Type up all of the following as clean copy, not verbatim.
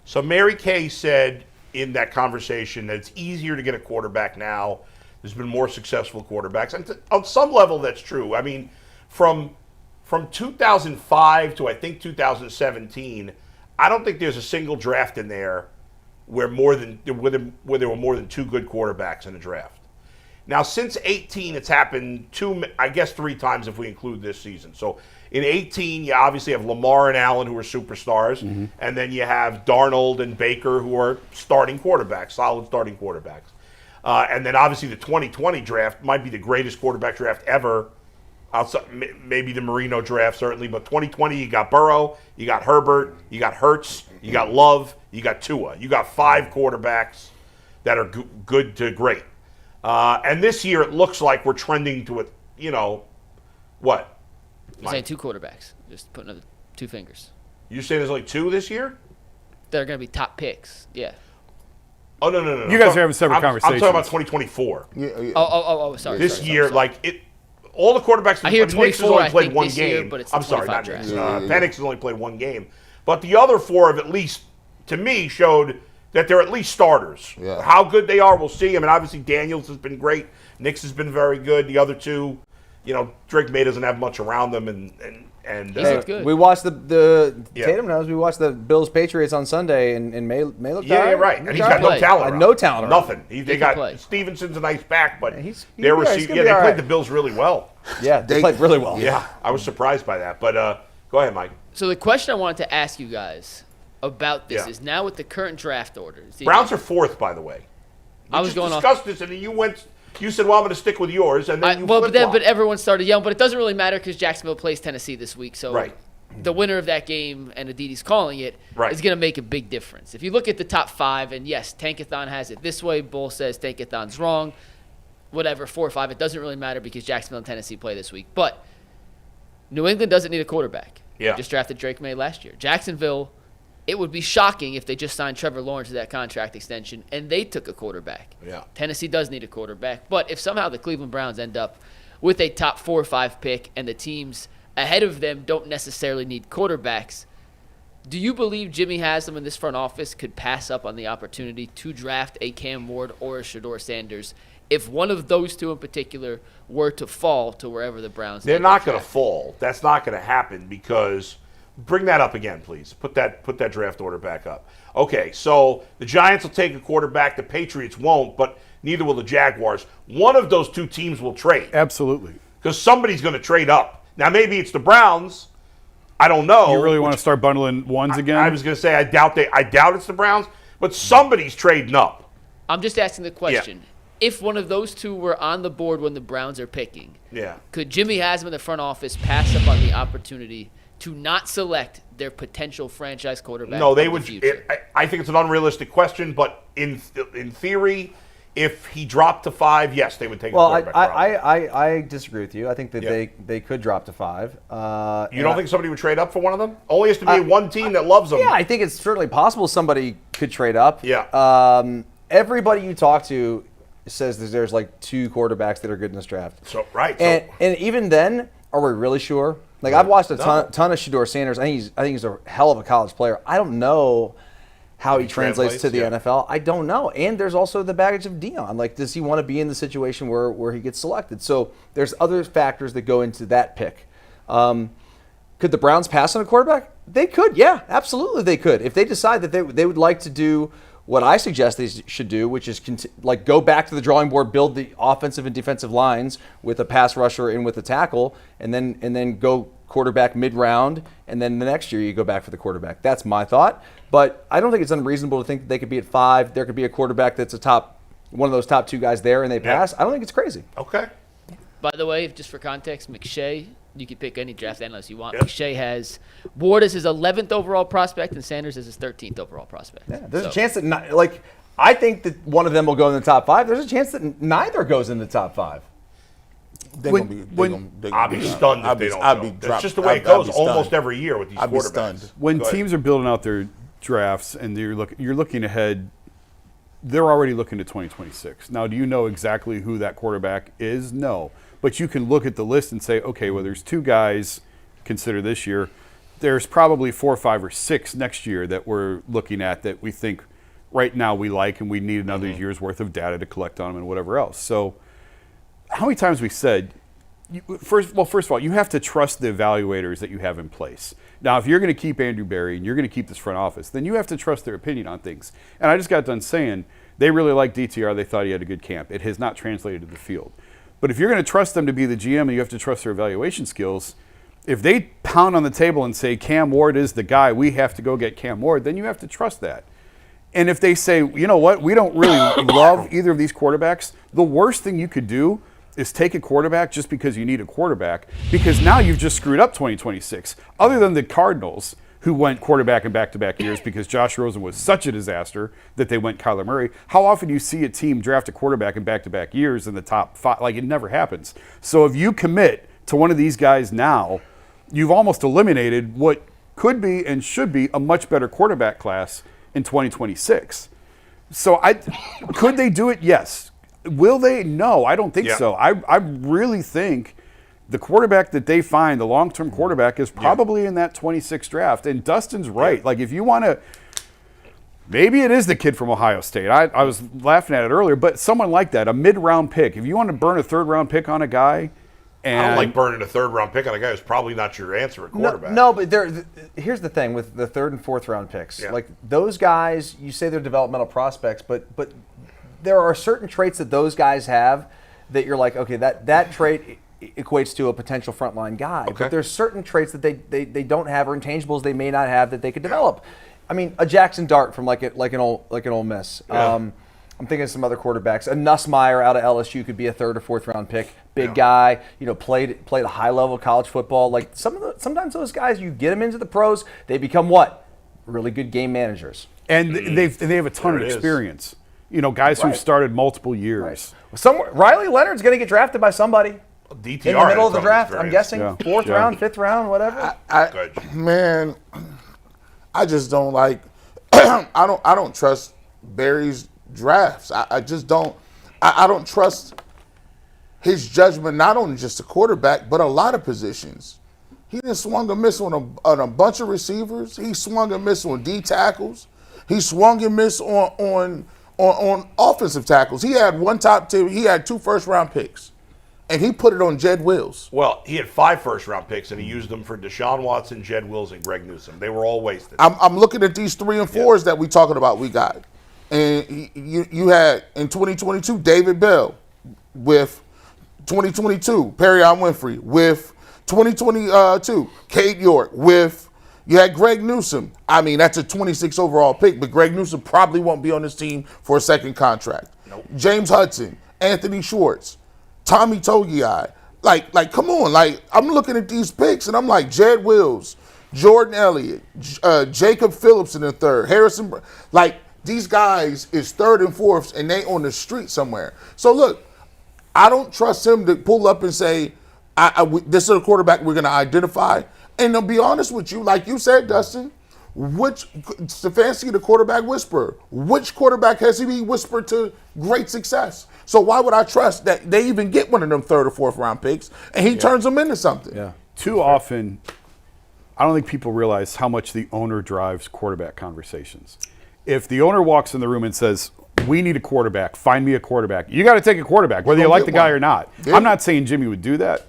So Mary Kay said in that conversation that it's easier to get a quarterback now. There's been more successful quarterbacks. And on some level, that's true. I mean, from 2005 to I think 2017, I don't think there's a single draft in there where there were more than 2 good quarterbacks in a draft. Now, since 18, it's happened 3 times if we include this season. So in 18, you obviously have Lamar and Allen, who are superstars, and then you have Darnold and Baker, who are starting quarterbacks, solid starting quarterbacks. And then obviously the 2020 draft might be the greatest quarterback draft ever. Outside, maybe the Marino draft, certainly. But 2020, you got Burrow, you got Herbert, you got Hurts, you got Love, you got Tua. You got 5 quarterbacks that are good to great. And this year, it looks like we're trending to what? I'm saying 2 quarterbacks. Just putting up 2 fingers. You saying there's only 2 this year? They're going to be top picks. Yeah. Oh, no. You guys are having separate conversations. I'm talking about 2024. Yeah. Oh, sorry. This year, all the quarterbacks. I hear Knicks has 24, only I played think, one this game. year, but it's the I'm sorry, 25 not Knicks. draft. Penix has only played one game. But the other 4 have at least, to me, showed that they're at least starters. Yeah. How good they are, we'll see. I mean, obviously, Daniels has been great. Knicks has been very good. The other 2, Drake May doesn't have much around them, and He's looked good. We watched Tatum knows. We watched the Bills Patriots on Sunday, and May looked all yeah, right. And he's got no talent. Around. No talent. Nothing. They got play. Stevenson's a nice back, but they played the Bills really well. Yeah, they played really well. Yeah, I was surprised by that. But go ahead, Mike. So the question I wanted to ask you guys about this is now with the current draft orders. Browns are 4th, by the way. We discussed this, and then you said, "Well, I'm going to stick with yours," and then but everyone started yelling. But it doesn't really matter because Jacksonville plays Tennessee this week, so the winner of that game, and Aditi's calling it, is going to make a big difference. If you look at the top 5, and yes, Tankathon has it this way. Bull says Tankathon's wrong. Whatever, 4 or 5, it doesn't really matter because Jacksonville and Tennessee play this week. But New England doesn't need a quarterback. Yeah, they just drafted Drake May last year. Jacksonville. It would be shocking if they just signed Trevor Lawrence to that contract extension and they took a quarterback. Yeah. Tennessee does need a quarterback. But if somehow the Cleveland Browns end up with a top 4 or 5 pick and the teams ahead of them don't necessarily need quarterbacks, do you believe Jimmy Haslam in this front office could pass up on the opportunity to draft a Cam Ward or a Shedeur Sanders if one of those 2 in particular were to fall to wherever the Browns They're not going to fall. That's not going to happen because – bring that up again, please. Put that draft order back up. Okay, so the Giants will take a quarterback. The Patriots won't, but neither will the Jaguars. One of those 2 teams will trade. Absolutely. Because somebody's going to trade up. Now, maybe it's the Browns. I don't know. You really want to start bundling ones again? I was going to say I doubt it's the Browns, but somebody's trading up. I'm just asking the question. Yeah. If one of those 2 were on the board when the Browns are picking, could Jimmy Haslam in the front office pass up on the opportunity to not select their potential franchise quarterback? No, they would. I think it's an unrealistic question, but in theory, if he dropped to 5, yes, they would take a quarterback. I disagree with you. I think that they could drop to 5. You don't think somebody would trade up for one of them? Only has to be one team that loves them. Yeah, I think it's certainly possible somebody could trade up. Yeah. Everybody you talk to says that there's like 2 quarterbacks that are good in this draft. And even then, are we really sure? Like, I've watched a ton of Shedeur Sanders. I think he's a hell of a college player. I don't know how he translates to the NFL. I don't know. And there's also the baggage of Dion. Like, does he want to be in the situation where he gets selected? So there's other factors that go into that pick. Could the Browns pass on a quarterback? They could, yeah, absolutely they could. If they decide that they would like to do what I suggest they should do, which is go back to the drawing board, build the offensive and defensive lines with a pass rusher and with a tackle, and then go quarterback mid-round, and then the next year you go back for the quarterback. That's my thought. But I don't think it's unreasonable to think that they could be at 5. There could be a quarterback that's one of those top 2 guys there, and they pass. I don't think it's crazy. Okay. By the way, just for context, McShay, you can pick any draft analyst you want. McShay has Ward as his 11th overall prospect and Sanders as his 13th overall prospect. Yeah, there's a chance that I think that one of them will go in the top 5. There's a chance that neither goes in the top 5. I'll be stunned if they don't. That's just the way it goes almost every year with these quarterbacks. When teams are building out their drafts and you're looking ahead, they're already looking to 2026. Now, do you know exactly who that quarterback is? No. But you can look at the list and say, okay, well, there's 2 guys, consider this year, there's probably 4, 5, or 6 next year that we're looking at that we think right now we like, and we need another year's worth of data to collect on them and whatever else. So how many times we said, first of all, you have to trust the evaluators that you have in place. Now, if you're going to keep Andrew Berry and you're going to keep this front office, then you have to trust their opinion on things. And I just got done saying they really liked DTR. They thought he had a good camp. It has not translated to the field. But if you're going to trust them to be the GM and you have to trust their evaluation skills, if they pound on the table and say Cam Ward is the guy, we have to go get Cam Ward, then you have to trust that. And if they say, you know what, we don't really love either of these quarterbacks, the worst thing you could do is take a quarterback just because you need a quarterback, because now you've just screwed up 2026. Other than the Cardinals, who went quarterback in back-to-back years because Josh Rosen was such a disaster that they went Kyler Murray, how often do you see a team draft a quarterback in back-to-back years in the top 5? Like, it never happens. So if you commit to one of these guys now, you've almost eliminated what could be and should be a much better quarterback class in 2026. So could they do it? Yes. Will they? No, I don't think so. I really think the quarterback that they find, the long-term quarterback, is probably in that 26 draft. And Dustin's right. Like, if you want to, maybe it is the kid from Ohio State. I was laughing at it earlier, but someone like that, a mid-round pick. If you want to burn a third-round pick on a guy, and I don't like burning a third-round pick on a guy who's probably not your answer at quarterback. No, but here's the thing with the third and fourth round picks. Yeah. Like, those guys, you say they're developmental prospects, but there are certain traits that those guys have that you're like, okay, that trait equates to a potential frontline guy. Okay. But there's certain traits that they don't have, or intangibles they may not have, that they could develop. I mean, a Jackson Dart from like an Ole Miss. Yeah. I'm thinking of some other quarterbacks. A Nussmeier out of LSU could be a third or fourth round pick. Big guy, played a high level of college football. Like, sometimes those guys, you get them into the pros, they become what? Really good game managers. And they have a ton of experience. Guys who've started multiple years. Right. Riley Leonard's going to get drafted by somebody DTR in the middle of the draft. I'm guessing fourth round, fifth round, whatever. Man, I just don't like. I don't trust Barry's drafts. I just don't. I don't trust his judgment, not on just a quarterback, but a lot of positions. He didn't swung and miss on a bunch of receivers. He swung and missed on D tackles. He swung and missed on offensive tackles. He had one top 10. He had 2 first-round picks, and he put it on Jed Wills. Well, he had 5 first-round picks, and he used them for Deshaun Watson, Jed Wills, and Greg Newsome. They were all wasted. I'm looking at these 3 and 4s that we talking about. We got, and you had in 2022 David Bell, with 2022 Perrion Winfrey, with 2022 Cade York, with. You had Greg Newsome. I mean, that's a 26 overall pick, but Greg Newsome probably won't be on this team for a second contract. Nope. James Hudson, Anthony Schwartz, Tommy Togiai. Like, come on. Like, I'm looking at these picks, and I'm like, Jed Wills, Jordan Elliott, Jacob Phillips in the third, Harrison. Like, these guys is third and fourths, and they on the street somewhere. So, look, I don't trust him to pull up and say, this is a quarterback we're going to identify. And to be honest with you, like you said, Dustin, Stefanski, the quarterback whisperer, which quarterback has he whispered to great success? So why would I trust that they even get one of them third or fourth round picks and he turns them into something? Yeah. Too often, I don't think people realize how much the owner drives quarterback conversations. If the owner walks in the room and says, we need a quarterback, find me a quarterback, you got to take a quarterback, whether you like the guy or not. Yeah. I'm not saying Jimmy would do that.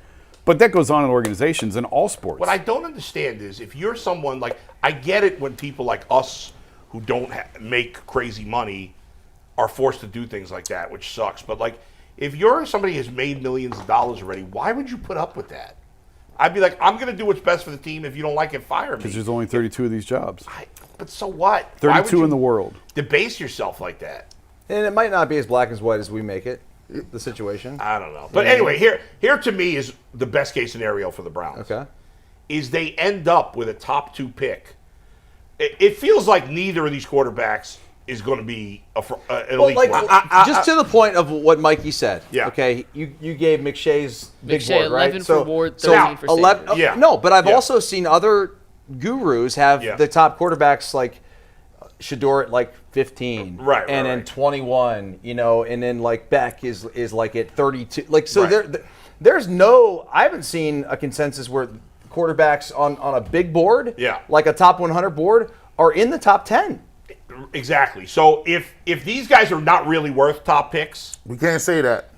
But that goes on in organizations in all sports. What I don't understand is if you're someone like, I get it when people like us who don't make crazy money are forced to do things like that, which sucks. But like, if you're somebody who's made millions of dollars already, why would you put up with that? I'd be like, I'm going to do what's best for the team. If you don't like it, fire me. Because there's only 32 of these jobs. But so what? 32 in the world. Debase yourself like that. And it might not be as black and white as we make it. The situation. I don't know. But anyway, here to me is the best case scenario for the Browns. Okay. Is they end up with a top 2 pick. It feels like neither of these quarterbacks is going to be an elite quarterback. Just to the point of what Mikey said. Yeah. Okay. You gave McShay's big board, 11 right? for Ward, 13 for Sanders. Yeah. No, but I've also seen other gurus have the top quarterbacks like Shedeur at like 15, right, and then 21, and then like Beck is like at 32. Like, so there's no, I haven't seen a consensus where quarterbacks on a big board, Yeah. like a top 100 board, are in the top 10. Exactly. So if these guys are not really worth top picks, We can't say that.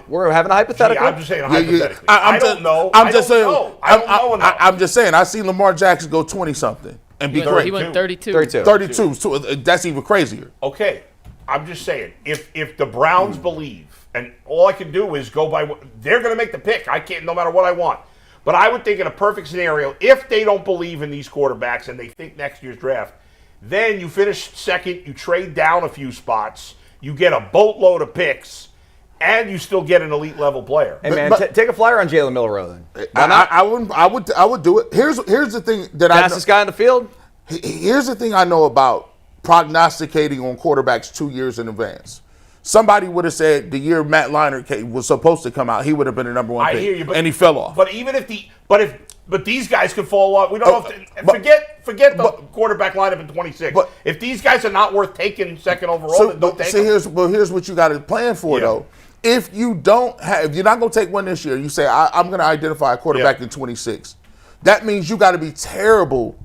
We're having a hypothetical. I'm just saying hypothetically. I'm I don't know. I'm just saying. I don't know enough. I'm just saying. I see Lamar Jackson go 20-something and be He great. went 32. 32. So that's even crazier. Okay, I'm just saying, if the Browns believe, and all I can do is go by what they're going to make the pick. I can't, no matter what I want. But I would think in a perfect scenario, if they don't believe in these quarterbacks and they think next year's draft, then you finish second, you trade down a few spots, you get a boatload of picks, and you still get an elite level player. Hey man, But- take a flyer on Jalen Milroe then. I would do it. Here's the thing that Fastest guy on the field. Here's the thing I know about prognosticating on quarterbacks 2 years in advance. Somebody would have said the year Matt Leinart was supposed to come out, he would have been the number one I pick, hear you, but, and he fell off. But even if but these guys could fall off. We don't know. Forget the quarterback lineup in 26. But- if these guys are not worth taking second overall, then don't take them. Here's what you got to plan for though. If you're not going to take one this year, you say I'm going to identify a quarterback in 26. That means you got to be terrible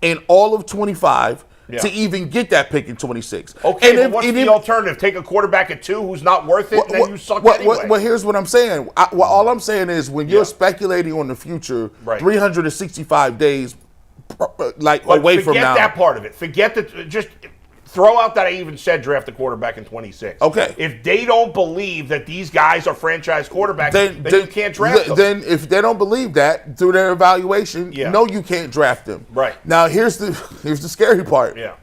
in all of 25 to even get that pick in 26. Okay, but what's the alternative? Take a quarterback at 2 who's not worth it, and then you suck anyway. Well, here's what I'm saying. All I'm saying is when you're speculating on the future, 365 days away from now. Forget that part of it. Forget that. Just throw out that I even said draft a quarterback in 26. Okay. If they don't believe that these guys are franchise quarterbacks, then you can't draft them. Then if they don't believe that through their evaluation, no, you can't draft them. Right. Now here's the scary part. Yeah.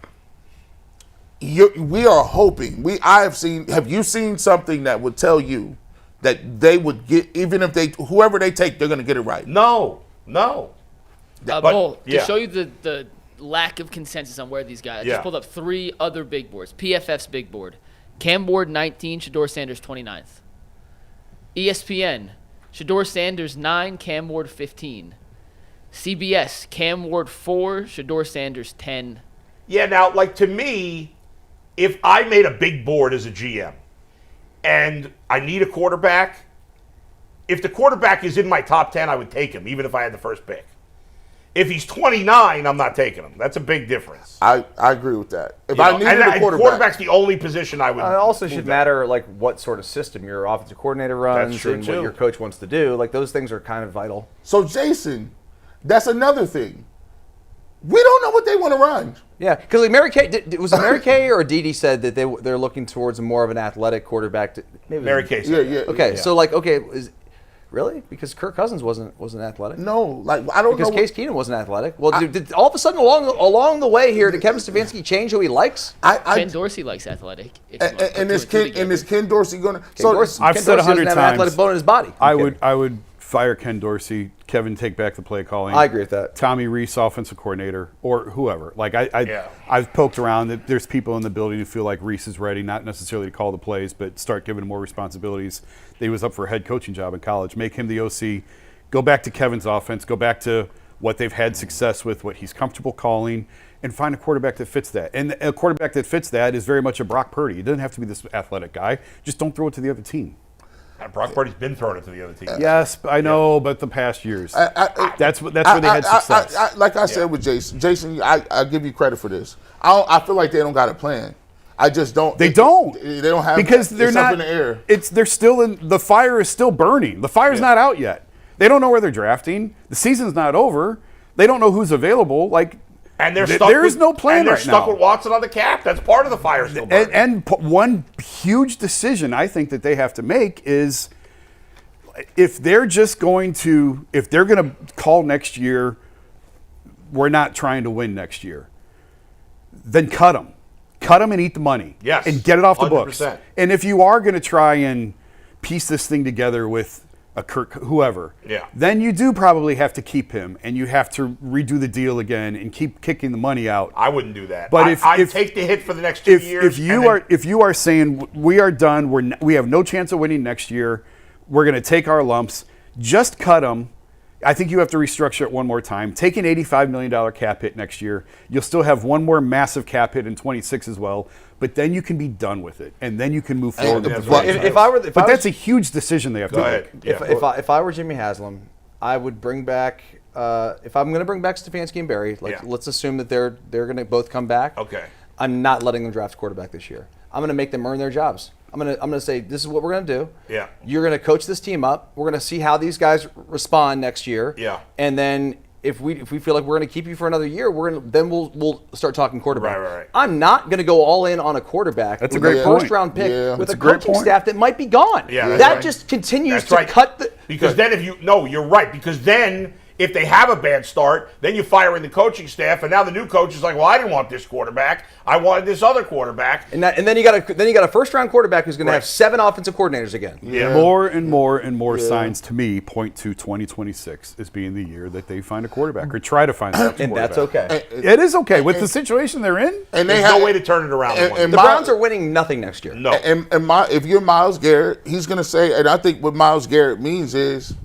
We are hoping. Have you seen something that would tell you that they would get, even if whoever they take, they're going to get it right? No. Bull, to show you the lack of consensus on where these guys. I just pulled up 3 other big boards. PFF's big board. Cam Ward 19, Shedeur Sanders 29th. ESPN, Shedeur Sanders 9, Cam Ward 15. CBS, Cam Ward 4, Shedeur Sanders 10. Yeah, now, to me, if I made a big board as a GM and I need a quarterback, if the quarterback is in my top 10, I would take him, even if I had the first pick. If he's 29, I'm not taking him. That's a big difference. I agree with that. If I needed a quarterback, quarterback's the only position I would. It also should matter what sort of system your offensive coordinator runs and what your coach wants to do. Those things are kind of vital. So Jason, that's another thing. We don't know what they want to run. Yeah, because Mary Kay, was it Mary Kay or Didi said that they're looking towards more of an athletic quarterback? Mary Kay said yeah. Okay, so really? Because Kirk Cousins wasn't athletic. No, I don't know. Because Case Keenum wasn't athletic. Well, did all of a sudden along the way here, did Kevin Stefanski change who he likes? Ken Dorsey likes athletic. And is Ken Dorsey going to? I've said 100 times. An athletic bone in his body. I would fire Ken Dorsey. Kevin, take back the play calling. I agree with that. Tommy Rees, offensive coordinator, or whoever. I've poked around that there's people in the building who feel like Rees is ready, not necessarily to call the plays, but start giving him more responsibilities. That he was up for a head coaching job in college. Make him the OC. Go back to Kevin's offense. Go back to what they've had success with, what he's comfortable calling, and find a quarterback that fits that. And a quarterback that fits that is very much a Brock Purdy. He doesn't have to be this athletic guy. Just don't throw it to the other team. Brock Purdy's been throwing it to the other team. Yes, I know, but the past years, that's where they had success. Like I said with Jason. Jason, I give you credit for this. I feel like they don't got a plan. I just don't. They don't. They don't have because they're it's not up in the air. They're still in. The fire is still burning. The fire's not out yet. They don't know where they're drafting. The season's not over. They don't know who's available. And they're stuck. There is no plan and they're right stuck now. with Watson on the cap. That's part of the fire still burning. And one huge decision I think that they have to make is if they're going to call next year, we're not trying to win next year, then cut them. Cut them and eat the money. Yes. And get it off the 100%. books. And if you are going to try and piece this thing together with a Kirk, whoever, then you do probably have to keep him and you have to redo the deal again and keep kicking the money out. I wouldn't do that. But I'd take the hit for the next 2 years. If you are saying we are done, we have no chance of winning next year, we're going to take our lumps, just cut them. I think you have to restructure it one more time. Take an $85 million cap hit next year. You'll still have one more massive cap hit in 26 as well, but then you can be done with it, and then you can move forward. But that's a huge decision they have to make. If I were Jimmy Haslam, I would bring back. If I'm going to bring back Stefanski and Barry, let's assume that they're going to both come back. Okay. I'm not letting them draft a quarterback this year. I'm going to make them earn their jobs. I'm going to say this is what we're going to do. Yeah. You're going to coach this team up. We're going to see how these guys respond next year. Yeah. And then if we feel like we're going to keep you for another year, we'll start talking quarterback. Right. I'm not going to go all in on a quarterback. That's a with great first round pick with a coaching staff that might be gone. Yeah, that just continues to cut the. Because then you're right. Because then if they have a bad start, then you fire in the coaching staff, and now the new coach is like, well, I didn't want this quarterback. I wanted this other quarterback. And then you got a first round quarterback who's going to have 7 offensive coordinators again. Yeah. More and more signs to me point to 2026 as being the year that they find a quarterback or try to find a quarterback. And that's okay. It is okay with the situation they're in. And There's no way to turn it around. And the Browns are winning nothing next year. No. If you're Myles Garrett, he's going to say, and I think what Myles Garrett means is,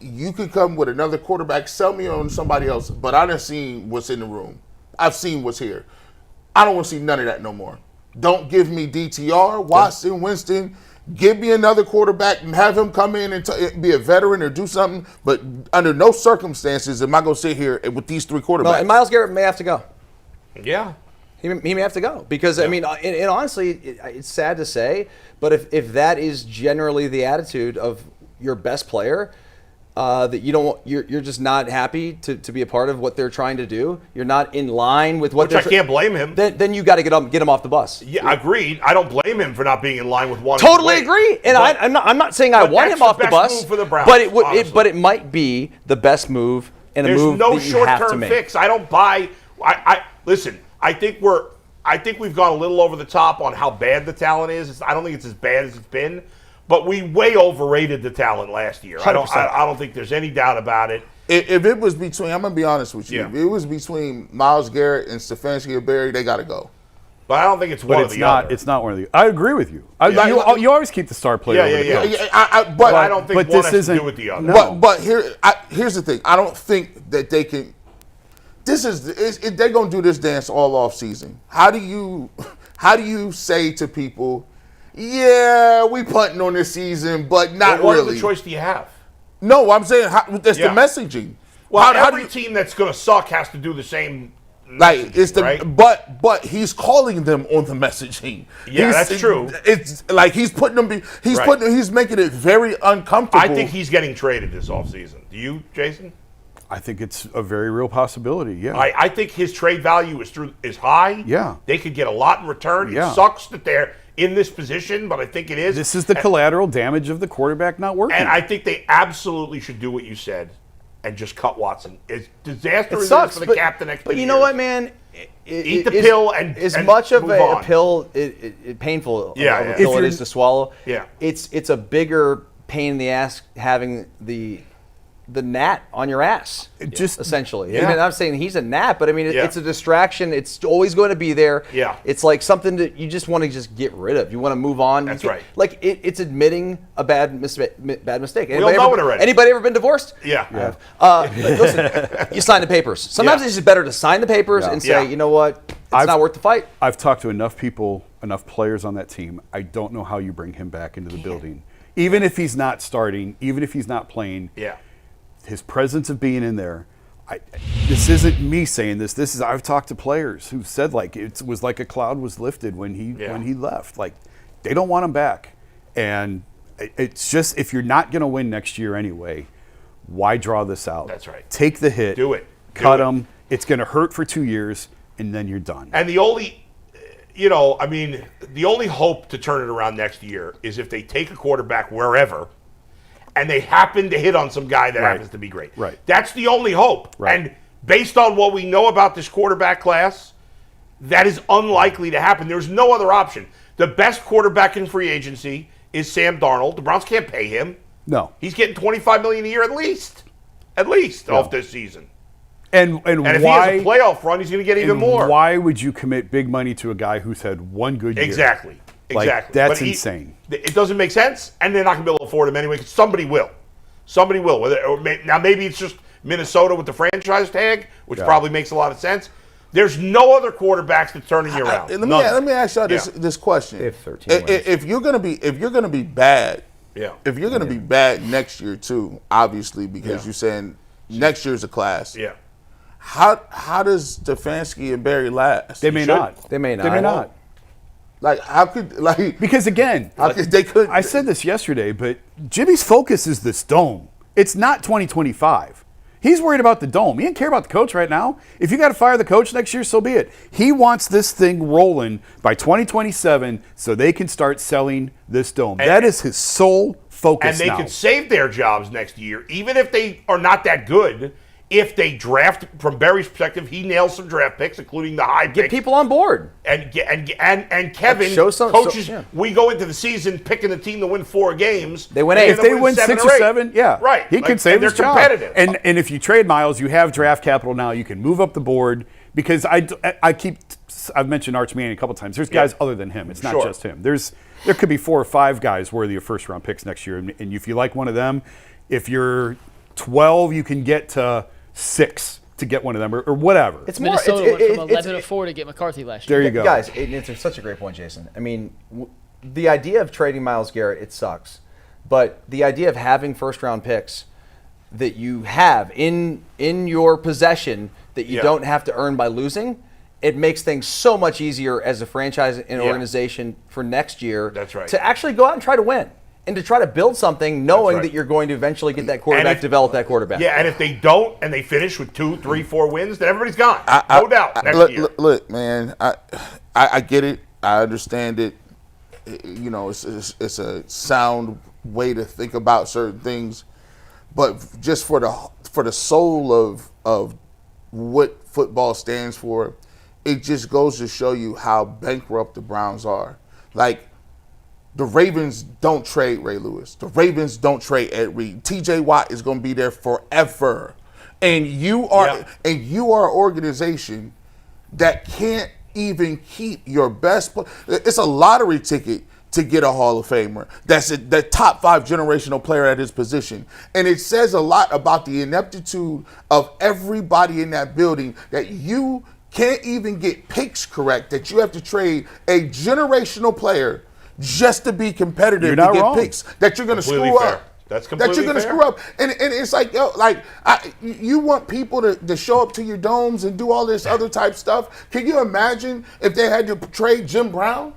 you could come with another quarterback, sell me on somebody else, but I done seen what's in the room. I've seen what's here. I don't want to see none of that no more. Don't give me DTR, Watson, Winston. Give me another quarterback and have him come in and be a veteran or do something. But under no circumstances am I going to sit here with these 3 quarterbacks. No, and Myles Garrett may have to go. Yeah. He may have to go because, I mean, and honestly, it's sad to say, but if that is generally the attitude of your best player, that you're just not happy to be a part of what they're trying to do. You're not in line with what. Which I can't blame him. Then you got to get him off the bus. Yeah, agreed. I don't blame him for not being in line with one. Totally agree. And I'm not saying I want him off the bus. Move for the Browns, but it might be the best move and There's a move no that you have to short-term make. fix. I don't buy. Listen. I think we've gone a little over the top on how bad the talent is. I don't think it's as bad as it's been. But we way overrated the talent last year. I don't think there's any doubt about it. If it was between, I'm going to be honest with you. Yeah. If it was between Myles Garrett and Stefanski or Barry, they got to go. But I don't think it's one of the other. It's not one of the. I agree with you. You always keep the star player. But I don't think one this has to do with the other. No. But here's the thing. I don't think that they can. They're going to do this dance all off season. How do you say to people, yeah, we punting on this season, but not what really. What other choice do you have? No, I'm saying that's the messaging. Well, every team that's going to suck has to do the same. Like it's the right? but he's calling them on the messaging. Yeah, that's true. It's like he's putting them. He's making it very uncomfortable. I think he's getting traded this offseason. Do you, Jason? I think it's a very real possibility. Yeah. I think his trade value is high. Yeah. They could get a lot in return. It sucks that they're in this position, but I think it is. This is the collateral damage of the quarterback not working. And I think they absolutely should do what you said and just cut Watson. It's disastrous for the captain next But you know what, man? Eat the pill and as and much of move a on. pill, painful of a pill it is to swallow. Yeah. It's a bigger pain in the ass having the gnat on your ass, just essentially. Yeah. I mean, I'm saying he's a gnat, but I mean, it's a distraction. It's always going to be there. Yeah. It's like something that you just want to just get rid of. You want to move on. That's right. Like it's admitting a bad mistake. We all know it already. Anybody ever been divorced? Yeah. Listen, you sign the papers. Sometimes it's just better to sign the papers and say, you know what, it's not worth the fight. I've talked to enough people, enough players on that team. I don't know how you bring him back into the building. Even if he's not starting, even if he's not playing. Yeah. His presence of being in there, this isn't me saying this. This is I've talked to players who said like it was like a cloud was lifted when he left. Like they don't want him back, and it's just if you're not going to win next year anyway, why draw this out? That's right. Take the hit. Do it. Cut him. It's going to hurt for 2 years, and then you're done. And the only, the only hope to turn it around next year is if they take a quarterback wherever. And they happen to hit on some guy that happens to be great. Right. That's the only hope. Right. And based on what we know about this quarterback class, that is unlikely to happen. There's no other option. The best quarterback in free agency is Sam Darnold. The Browns can't pay him. No. He's getting $25 million a year at least off this season. And if why, he has a playoff run, he's going to get even more. Why would you commit big money to a guy who's had one good year? Exactly. Like, that's insane. It doesn't make sense, and they're not going to be able to afford him anyway because somebody will. Somebody will. Now, maybe it's just Minnesota with the franchise tag, which probably makes a lot of sense. There's no other quarterbacks that's turning you around. Let me ask y'all this question: If 13 wins. if you're gonna be bad, Yeah. If you're going to be bad next year too, obviously, because you're saying next year's a class. Yeah. How does Stefanski and Barry last? They may not. They may not. They may not. Like, how could, like, Because again, they could. I said this yesterday, but Jimmy's focus is this dome. It's not 2025. He's worried about the dome. He doesn't care about the coach right now. If you got to fire the coach next year, so be it. He wants this thing rolling by 2027 so they can start selling this dome. That is his sole focus And they now. could save their jobs next year, even if they are not that good. If they draft, from Barry's perspective, he nails some draft picks, including the high Get picks. people on board. And Kevin Show some- coaches. yeah. We go into the season picking the team to win 4 games. They win and 8. If they win 6 or 8. 7, yeah, right. he can save and his they're job. competitive. And if you trade Myles, you have draft capital now. You can move up the board because I've mentioned Arch Manning a couple times. There's guys other than him. It's not Sure. just him. There could be 4 or 5 guys worthy of first round picks next year. And if you like one of them, if you're 12, you can get to 6 to get one of them or whatever. It's more. Minnesota went from 11 to it's, 4 to get McCarthy last year. There you go. Guys, it's such a great point, Jason. I mean, the idea of trading Myles Garrett, it sucks. But the idea of having first-round picks that you have in your possession that you don't have to earn by losing, it makes things so much easier as a franchise and organization for next year. That's right. To actually go out and try to win. And to try to build something knowing that you're going to eventually get that quarterback, develop that quarterback. Yeah, and if they don't and they finish with 2, 3, 4 wins, then everybody's gone. No doubt. Next year. Look, man, I get it. I understand it. You know, it's a sound way to think about certain things, but just for the soul of what football stands for, it just goes to show you how bankrupt the Browns are. Like, the Ravens don't trade Ray Lewis. The Ravens don't trade Ed Reed. T.J. Watt is going to be there forever, and you are an organization that can't even keep your best. It's a lottery ticket to get a Hall of Famer. That's the top 5 generational player at his position, and it says a lot about the ineptitude of everybody in that building that you can't even get picks correct. That you have to trade a generational player just to be competitive to get picks that you're going to screw up. That's completely that you're going to screw up. And it's like, yo, you want people to show up to your domes and do all this other type stuff. Can you imagine if they had to trade Jim Brown?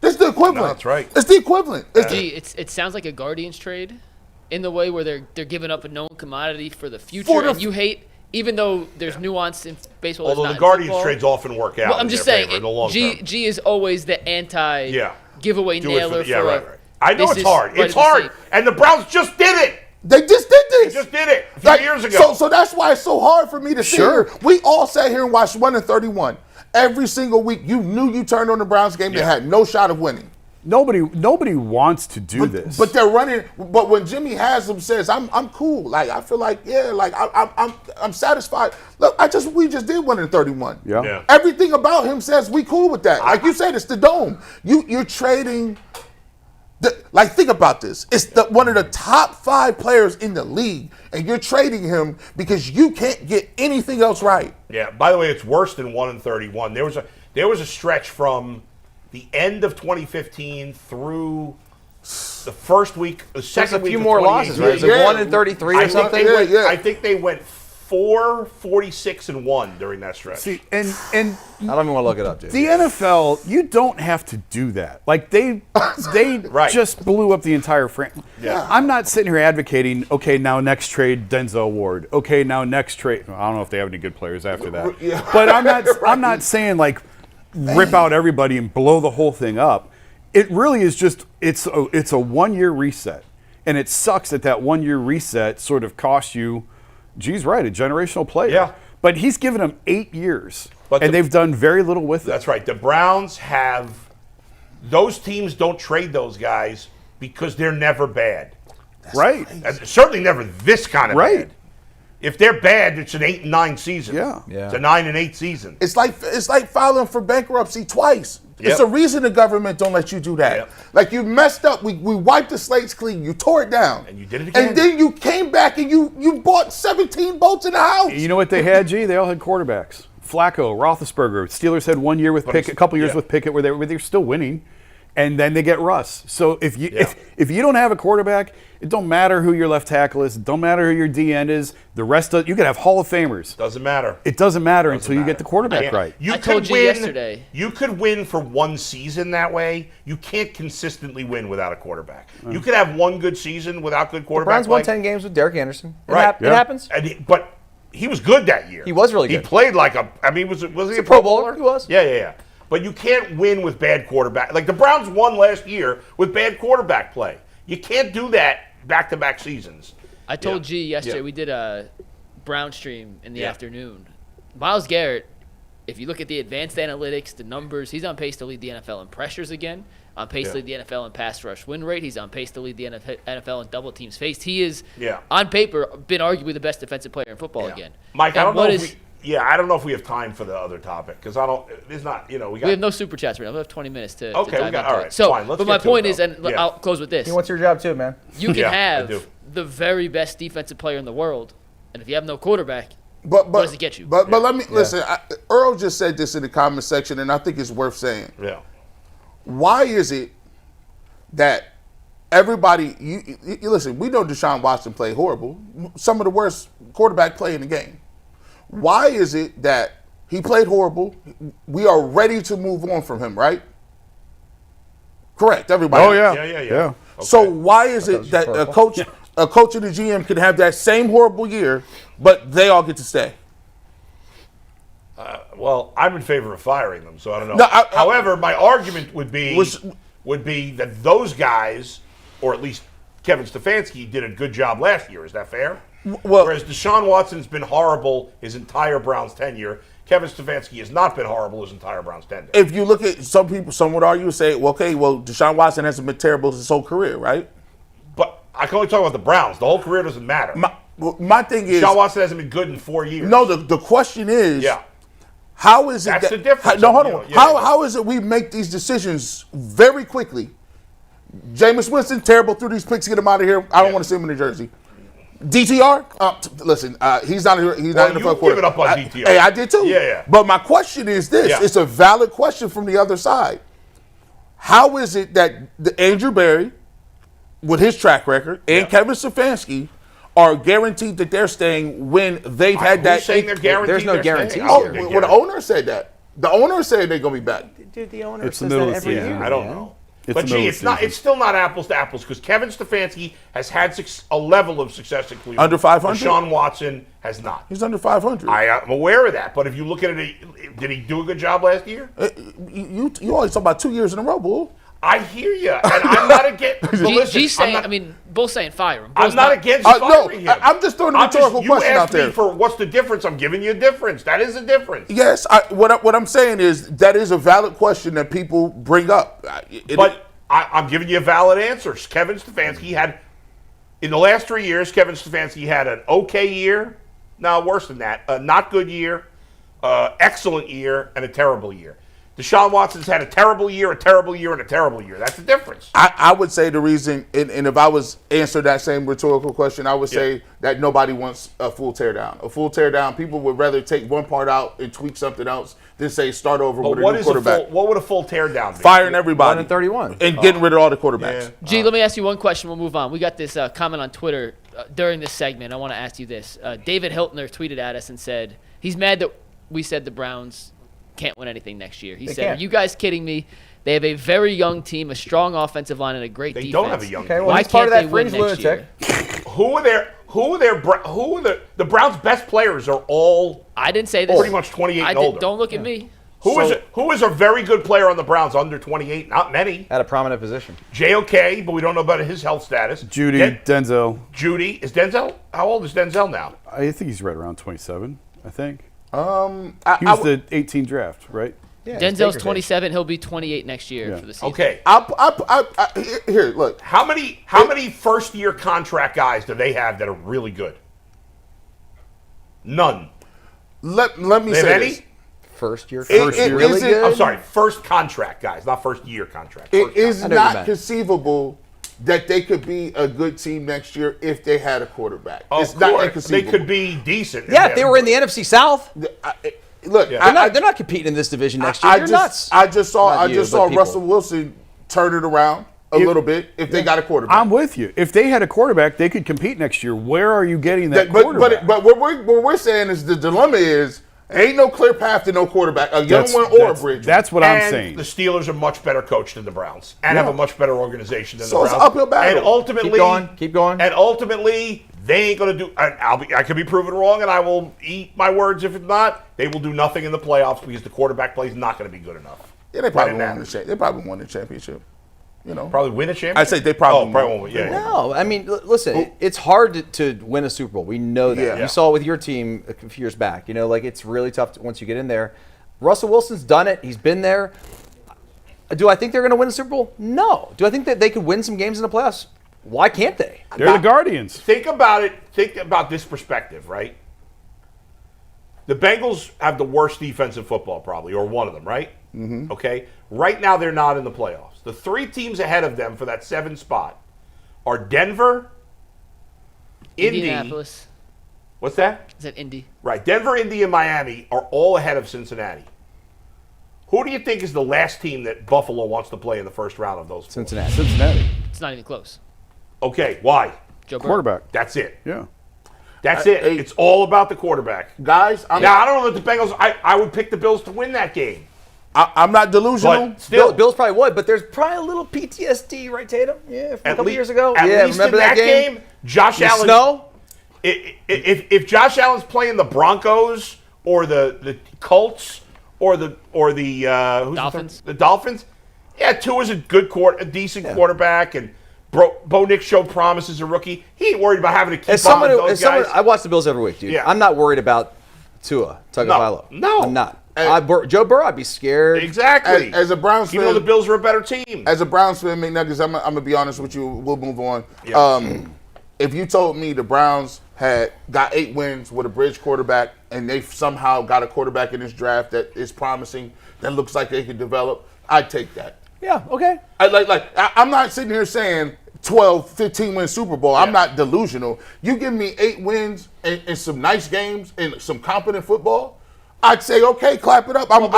That's the equivalent. No, that's right. It's the equivalent. It sounds like a Guardians trade in the way where they're giving up a known commodity for the future. And you hate, even though there's nuance in baseball. Although the Guardians trades often work out. Well, I'm just saying, in the long term. G is always the anti-giveaway nailer. Right. I know it's hard. It's hard. And the Browns just did it. They just did this. They just did it a few years ago. So that's why it's so hard for me to sit here. We all sat here and watched 1-31. Every single week, you knew you turned on the Browns game. They had no shot of winning. Nobody wants to do this. But they're running. But when Jimmy Haslam says, "I'm cool," like I feel like I'm satisfied. Look, we just did 1-31. Yeah. Everything about him says we cool with that. Like you said, it's the dome. You're trading. Think about this. It's one of the top 5 players in the league, and you're trading him because you can't get anything else right. Yeah. By the way, it's worse than 1-31. There was a stretch from the end of 2015 through the first week, the second week. There's a few more losses, right? Is it 1-33 or something? I think they went 4-46-1 during that stretch. See, and I don't even want to look it up, dude. the NFL, you don't have to do that. Like they just blew up the entire franchise. Yeah. I'm not sitting here advocating, okay, now next trade Denzel Ward. Okay, now next trade. I don't know if they have any good players after that. Yeah. But I'm not saying like rip out everybody and blow the whole thing up. It really is just it's a 1-year reset. And it sucks that 1-year reset sort of cost you, G's right, a generational player. Yeah. But he's given them 8 years. But and they've done very little with it. That's right. The Browns those teams don't trade those guys because they're never bad. Right. And certainly never this kind of Right. bad. If they're bad, it's an 8-9 season. Yeah. It's a 9-8 season. It's like filing for bankruptcy twice. Yep. It's a reason the government don't let you do that. Yep. Like you messed up. We wiped the slates clean. You tore it down. And you did it again. And then you came back and you bought 17 boats in the house. You know what they had, G? They all had quarterbacks. Flacco, Roethlisberger. Steelers had 1 year with Pickett, a couple years with Pickett where they were still winning. and then they get Russ. So if you don't have a quarterback, it don't matter who your left tackle is. It don't matter who your D end is. The rest of you could have Hall of Famers. Doesn't matter. It doesn't matter until you get the quarterback right. I told you yesterday. You could win for one season that way. You can't consistently win without a quarterback. You could have one good season without good quarterback. The Browns won 10 games with Derek Anderson. It happens. But he was good that year. He was really good. He played like a. I mean, was he a Pro Bowler? He was. Yeah. But you can't win with bad quarterback. Like the Browns won last year with bad quarterback play. You can't do that back-to-back seasons. I told G yesterday, we did a Brown stream in the afternoon. Myles Garrett, if you look at the advanced analytics, the numbers, he's on pace to lead the NFL in pressures again, on pace to lead the NFL in pass rush win rate. He's on pace to lead the NFL in double teams faced. He is, on paper, been arguably the best defensive player in football again. Mike, I don't know if we have time for the other topic because there's not, we have no super chats right now. We have 20 minutes to dive into all right. it. So, fine. but my point is, and I'll close with this. He wants your job too, man. You can have the very best defensive player in the world, and if you have no quarterback, what does it get you? But let me listen. Earl just said this in the comment section, and I think it's worth saying. Yeah. Why is it that everybody? You listen. We know Deshaun Watson played horrible. Some of the worst quarterback play in the game. Why is it that he played horrible? We are ready to move on from him, right? Correct, everybody. Oh yeah. Okay. So why is it that a coach and a GM can have that same horrible year, but they all get to stay? Well, I'm in favor of firing them, so I don't know. However, my argument would be that those guys, or at least Kevin Stefanski, did a good job last year. Is that fair? Well, whereas Deshaun Watson's been horrible his entire Browns tenure, Kevin Stefanski has not been horrible his entire Browns tenure. If you look at some people, some would argue and say, well, okay, Deshaun Watson hasn't been terrible his whole career, right? But I can only talk about the Browns. The whole career doesn't matter. My thing is, Deshaun Watson hasn't been good in 4 years. No, the question is, how is it that's the difference? No, hold on. How is it we make these decisions very quickly? Jameis Winston, terrible, threw these picks, get him out of here. I don't want to see him in New Jersey. DTR? Listen, he's not in the front quarter. Give it up on DTR. Hey, I did too. Yeah. But my question is this. It's a valid question from the other side. How is it that Andrew Berry, with his track record, and Kevin Stefanski are guaranteed that they're staying when they've had that? Saying they're guaranteed. There's no guarantees. Well, the owner said that. The owner said they're going to be back. Dude, the owner It's says the middle that of every the season. year. I don't know. It's But gee, it's still not apples to apples because Kevin Stefanski has had a level of success in Cleveland. Under 500? Deshaun Watson has not. He's under 500. I'm aware of that, but if you look at it, did he do a good job last year? You always talk about 2 years in a row, bull. I hear you, and I'm not against. G's saying, Bull's saying fire him. I'm not against firing him. I'm just throwing a rhetorical question out there. You asked me for what's the difference. I'm giving you a difference. That is a difference. Yes, what I'm saying is that is a valid question that people bring up. I'm giving you a valid answer. Kevin Stefanski had, in the last 3 years, Kevin Stefanski had an okay year. No, worse than that. A not good year, excellent year, and a terrible year. Deshaun Watson's had a terrible year, and a terrible year. That's the difference. I would say the reason, and if I was answered that same rhetorical question, I would say that nobody wants a full teardown. A full teardown, people would rather take one part out and tweak something else than say start over with a new quarterback. What would a full teardown be? Firing everybody. 1-31. And getting rid of all the quarterbacks. G, let me ask you one question. We'll move on. We got this comment on Twitter during this segment. I want to ask you this. David Hiltner tweeted at us and said he's mad that we said the Browns can't win anything next year. He said, "Are you guys kidding me? They have a very young team, a strong offensive line, and a great defense. They don't have a young team. Okay, well, Why he's part of can't that they win fringe next lunatic. The Browns' best players are all I didn't say this. pretty much 28 and older. Don't look at me. Who is a very good player on the Browns under 28? Not many. At a prominent position. JOK, but we don't know about his health status. Judy, Denzel. Judy. Is Denzel? How old is Denzel now? I think he's right around 27, I think. He He was the 18 draft, right? Yeah, Denzel's 27. He'll be 28 next year for the season. Okay. Here, look. How many first-year contract guys do they have that are really good? None. Let me They have say any? this. First year. Really good? I'm sorry, first contract guys, not first-year contract. It is I know what you not meant. conceivable that they could be a good team next year if they had a quarterback. It's Of not course, inconceivable. they could be decent. Yeah, if they were in the NFC South, Look, they're not competing in this division next year. You're nuts. I just saw Not you, but people. Russell Wilson turn it around a little bit if they got a quarterback. I'm with you. If they had a quarterback, they could compete next year. Where are you getting that quarterback? But what we're saying is the dilemma is ain't no clear path to no quarterback, a young one or a bridge. That's what I'm saying. The Steelers are much better coached than the Browns and have a much better organization than the So Browns. it's an uphill battle. And ultimately, Keep going. And ultimately, they ain't going to do. I could be proven wrong, and I will eat my words if it's not. They will do nothing in the playoffs because the quarterback play is not going to be good enough. Yeah, they probably won the championship. You know, Probably win a championship. I say they probably won't. won. Yeah. No, I mean, listen, it's hard to win a Super Bowl. We know that. Yeah. You saw it with your team a few years back. You know, like it's really tough once you get in there. Russell Wilson's done it. He's been there. Do I think they're going to win a Super Bowl? No. Do I think that they could win some games in the playoffs? Why can't they? They're the Guardians. Think about it. Think about this perspective, right? The Bengals have the worst defense in football, probably, or one of them, right? Mm-hmm. Okay. Right now, they're not in the playoffs. The 3 teams ahead of them for that 7th spot are Denver, Indy. Indianapolis. What's that? Is that Indy? Right. Denver, Indy, and Miami are all ahead of Cincinnati. Who do you think is the last team that Buffalo wants to play in the first round of those 4? Cincinnati. It's not even close. Okay. Why? Joe Burrow. Quarterback. That's it. Yeah. That's it. It's all about the quarterback. Guys, Now, I don't know that the Bengals, I would pick the Bills to win that game. I'm not delusional. But still, Bills probably would, but there's probably a little PTSD, right, Tatum? Yeah, from a couple years ago. At Yeah, least remember in that game? Josh The Allen. snow? If Josh Allen's playing the Broncos or the Colts or the who's Dolphins. the Dolphins, yeah, Tua's a decent quarterback, and Bo Nix showed promise as a rookie. He ain't worried about having to keep on those guys. I watch the Bills every week, dude. Yeah. I'm not worried about Tua Tagovailoa. No. I'm not. Joe Burrow, I'd be scared. Exactly. As a Browns fan, even though the Bills are a better team. As a Browns fan, McNuggets, I'm gonna be honest with you. We'll move on. Yeah. If you told me the Browns had got 8 wins with a bridge quarterback, and they somehow got a quarterback in this draft that is promising, that looks like they could develop, I'd take that. Yeah, okay. I'm not sitting here saying 12, 15 win Super Bowl. I'm not delusional. You give me 8 wins and some nice games and some competent football, I'd say, okay, clap it up. I don't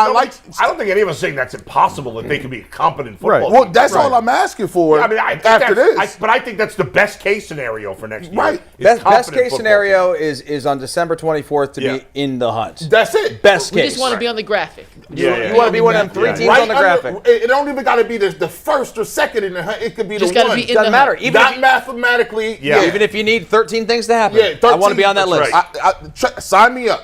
think any of us saying that's impossible that they can be a competent football team. Well, that's all I'm asking for. Yeah, I mean, I think after this. but I think that's the best case scenario for next year. Right. is Best competent case football scenario is on December 24th to be in the hunt. That's it. Best We case. just want to be on the graphic. You want to be one of them 3 teams on the graphic. It don't even got to be the first or second in the hunt. It could be Just the gotta one. be in Doesn't the matter. hunt. Even Not if, mathematically. Yeah. even if you need 13 things to happen, Yeah, I want to be on that 13, list. that's Sign me up.